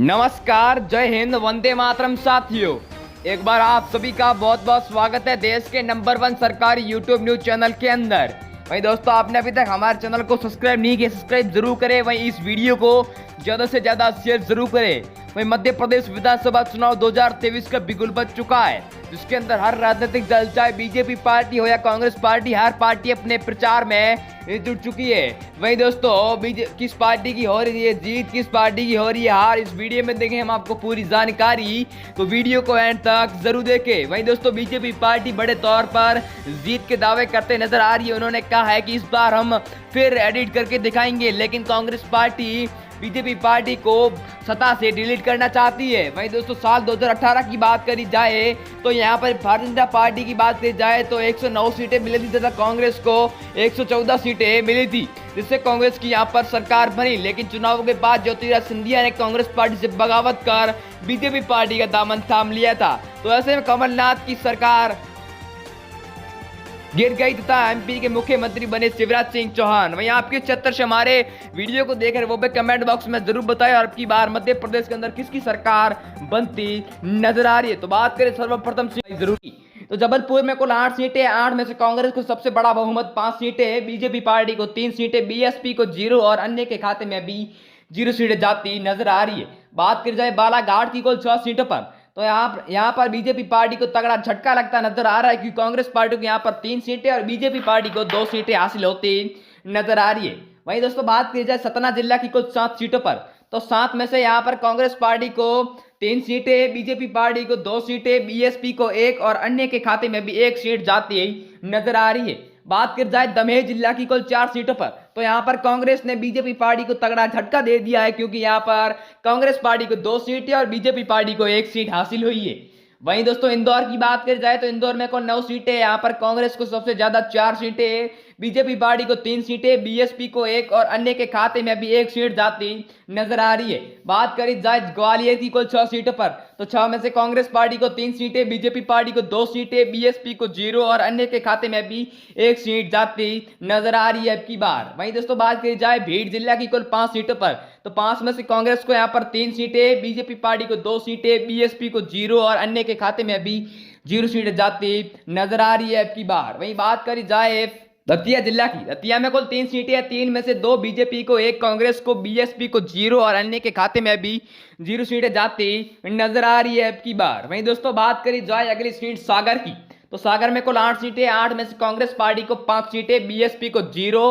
नमस्कार, जय हिंद, वंदे मातरम साथियों। एक बार आप सभी का बहुत बहुत स्वागत है देश के नंबर 1 सरकारी यूट्यूब न्यूज चैनल के अंदर। वहीं दोस्तों, आपने अभी तक हमारे चैनल को सब्सक्राइब नहीं किया, सब्सक्राइब जरूर करें। वहीं इस वीडियो को ज़्यादा से ज़्यादा शेयर जरूर करें। वहीं मध्य प्रदेश विधानसभा चुनाव 2023 का बिगुल बज चुका है, जिसके अंदर हर राजनीतिक दल, चाहे बीजेपी पार्टी हो या कांग्रेस पार्टी, हर पार्टी अपने प्रचार में जुट चुकी है। वहीं दोस्तों, किस पार्टी की हो रही है जीत, किस पार्टी की हो रही है हार, इस वीडियो में देंगे हम आपको पूरी जानकारी, तो वीडियो को एंड तक जरूर देखें। वहीं दोस्तों, बीजेपी पार्टी बड़े तौर पर जीत के दावे करते नजर आ रही है। उन्होंने कहा है कि इस बार हम फिर एडिट करके दिखाएंगे, लेकिन कांग्रेस पार्टी बीजेपी पार्टी को सत्ता से डिलीट करना चाहती है। वहीं दोस्तों, साल 2018 की बात करी जाए तो यहाँ पर भारतीय जनता पार्टी की बात करी जाए तो 109 सीटें मिली थी तथा कांग्रेस को 114 सीटें मिली थी, जिससे कांग्रेस की यहाँ पर सरकार बनी। लेकिन चुनाव के बाद ज्योतिरादित्य सिंधिया ने कांग्रेस पार्टी से बगावत कर बीजेपी पार्टी का दामन थाम लिया था। तो ऐसे में कमलनाथ की सरकार गिर गई तथा एमपी के मुख्यमंत्री बने शिवराज सिंह चौहान। वहीं आपके छत्तर से हमारे वीडियो को देख रहे वो भी कमेंट बॉक्स में जरूर बताएं, और अब की बार मध्य प्रदेश के अंदर किसकी सरकार बनती नजर आ रही है। तो बात करें सर्वप्रथम से जरूरी, तो जबलपुर में कुल 8 सीटें, 8 में से कांग्रेस को सबसे बड़ा बहुमत 5 सीटें, बीजेपी पार्टी को 3 सीटें, बीएसपी को 0 और अन्य के खाते में भी 0 सीटें जाती नजर आ रही है। बात की जाए बालाघाट की कुल 6 सीटों पर, तो यहाँ पर बीजेपी पार्टी को तगड़ा झटका लगता नजर आ रहा है, क्योंकि कांग्रेस पार्टी को यहाँ पर 3 सीटें और बीजेपी पार्टी को 2 सीटें हासिल होती नजर आ रही है। वहीं दोस्तों, बात की जाए सतना जिला की कुल 7 सीटों पर, तो 7 में से यहाँ पर कांग्रेस पार्टी को 3 सीटें, बीजेपी पार्टी को 2 सीटें, बीएसपी को 1 और अन्य के खाते में भी 1 सीट जाती नजर आ रही है। बात कर जाए दमोह जिला की कुल 4 सीटों पर, तो यहां पर कांग्रेस ने बीजेपी पार्टी को तगड़ा झटका दे दिया है, क्योंकि यहां पर कांग्रेस पार्टी को 2 सीटें और बीजेपी पार्टी को 1 सीट हासिल हुई है। वहीं दोस्तों, इंदौर की बात करी जाए तो इंदौर में कुल 9 सीटें, यहां पर कांग्रेस को सबसे ज्यादा 4 सीटें, बीजेपी पार्टी को 3 सीटें, बीएसपी को 1 और अन्य के खाते में भी 1 सीट जाती नजर आ रही है। बात करी जाए ग्वालियर की कुल 6 सीटों पर, तो 6 में से कांग्रेस पार्टी को 3 सीटें, बीजेपी पार्टी को 2 सीटें, बीएसपी को 0 और अन्य के खाते में भी 1 सीट जाती नजर आ रही है अब की बार। वहीं दोस्तों, बात करी जाए भीड़ जिला की कुल 5 सीटों पर, तो 5 में से कांग्रेस को यहाँ पर 3 सीटें, बीजेपी पार्टी को 2 सीटें, बीएसपी को 0 और अन्य के खाते में भी 0 सीटें जाती नजर आ रही है अब की बार। वहीं बात करी जाए दतिया जिला की, दतिया में कुल 3 सीटें हैं, 3 में से 2 बीजेपी को, 1 कांग्रेस को, बीएसपी को 0 और अन्य के खाते में भी 0 सीटें जाती नजर आ रही है अब की बार। वहीं दोस्तों, बात करी जाए अगली सीट सागर की, तो सागर में कुल 8 सीटें, 8 में से कांग्रेस पार्टी को 5 सीटें, बीएसपी को 0,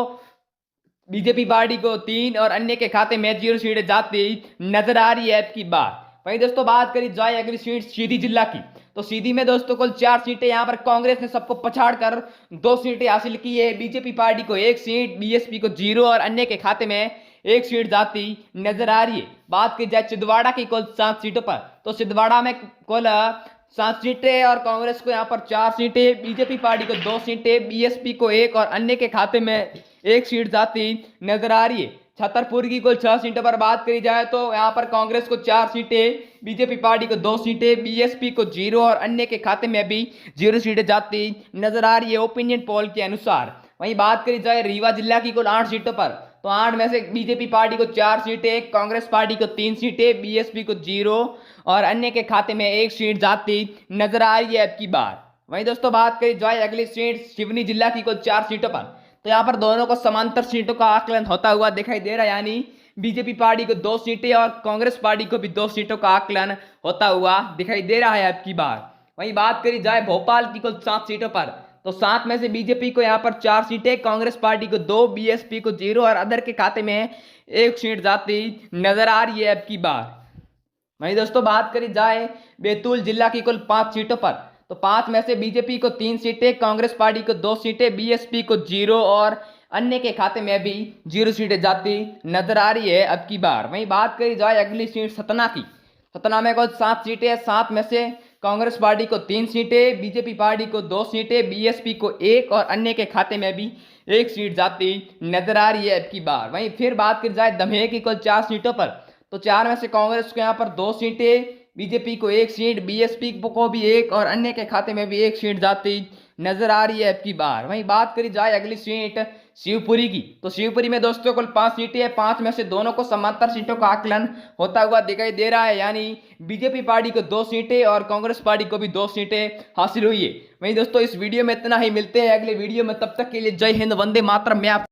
बीजेपी पार्टी को 3 और अन्य के खाते में 0 सीटें जाती नजर आ रही है अब की बार। वहीं दोस्तों, बात करी जाए अगली सीट सीधी जिला की, तो सीधी में दोस्तों कुल 4 सीटें, यहां पर कांग्रेस ने सबको पछाड़ कर 2 सीटें हासिल की है, बीजेपी पार्टी को 1 सीट, बीएसपी को 0 और अन्य के खाते में 1 सीट जाती नजर आ रही है। बात की जाए छिंदवाड़ा की कुल 7 सीटों पर, तो छिंदवाड़ा में कुल 7 सीटें और कांग्रेस को यहाँ पर 4 सीटें, बीजेपी पार्टी को 2 सीटें, बीएसपी को 1 और अन्य के खाते में 1 सीट जाती नजर आ रही है। छतरपुर की कुल 6 सीटों पर बात करी जाए तो यहाँ पर कांग्रेस को 4 सीटें, बीजेपी पार्टी को 2 सीटें, बीएसपी को 0 और अन्य के खाते में भी 0 सीटें जाती नजर आ रही है ओपिनियन पोल के अनुसार। वहीं बात करी जाए रीवा जिला की कुल 8 सीटों पर, तो 8 में से बीजेपी पार्टी को 4 सीटें, कांग्रेस पार्टी को 3 सीटें, बीएसपी को 0 और अन्य के खाते में 1 सीट जाती नजर आ रही है अब की बार। वहीं दोस्तों, बात करी जाए अगली सीट सिवनी जिला की कुल 4 सीटों पर, तो यहाँ पर दोनों को समांतर सीटों का आकलन होता हुआ दिखाई दे रहा है, यानी बीजेपी पार्टी को 2 सीटें और कांग्रेस पार्टी को भी 2 सीटों का आकलन होता हुआ दिखाई दे रहा है अब की बार। वहीं बात करी जाए भोपाल की कुल 7 सीटों पर, तो 7 में से बीजेपी को यहाँ पर 4 सीटें, कांग्रेस पार्टी को 2, बीएसपी को 0 और अदर के खाते में 1 सीट जाती नजर आ रही है अब की बार। वहीं दोस्तों, बात करी जाए बैतूल जिला की कुल 5 सीटों पर, तो 5 में से बीजेपी को 3 सीटें, कांग्रेस पार्टी को 2 सीटें, बीएसपी को 0 और अन्य के खाते में भी 0 सीटें जाती नजर आ रही है अब की बार। वहीं बात करी जाए अगली सीट सतना की, सतना में कुल 7 सीटें, 7 में से कांग्रेस पार्टी को 3 सीटें, बीजेपी पार्टी को 2 सीटें, बीएसपी को 1 और अन्य के खाते में भी 1 सीट जाती नजर आ रही है अब की बार। वहीं फिर बात करी जाए दमोह की कुल 4 सीटों पर, तो 4 में से कांग्रेस को यहाँ पर 2 सीटें, बीजेपी को 1 सीट, बीएसपी को भी 1 और अन्य के खाते में भी 1 सीट जाती नजर आ रही है अब की बार। वहीं बात करी जाए अगली सीट शिवपुरी की। तो शिवपुरी में दोस्तों कुल 5 सीटें हैं, 5 में से दोनों को समांतर सीटों का आकलन होता हुआ दिखाई दे रहा है, यानी बीजेपी पार्टी को 2 सीटें और कांग्रेस पार्टी को भी 2 सीटें हासिल हुई है। वहीं दोस्तों इस वीडियो में इतना ही, मिलते हैं अगले वीडियो में, तब तक के लिए जय हिंद, वंदे मातरम। मैं आप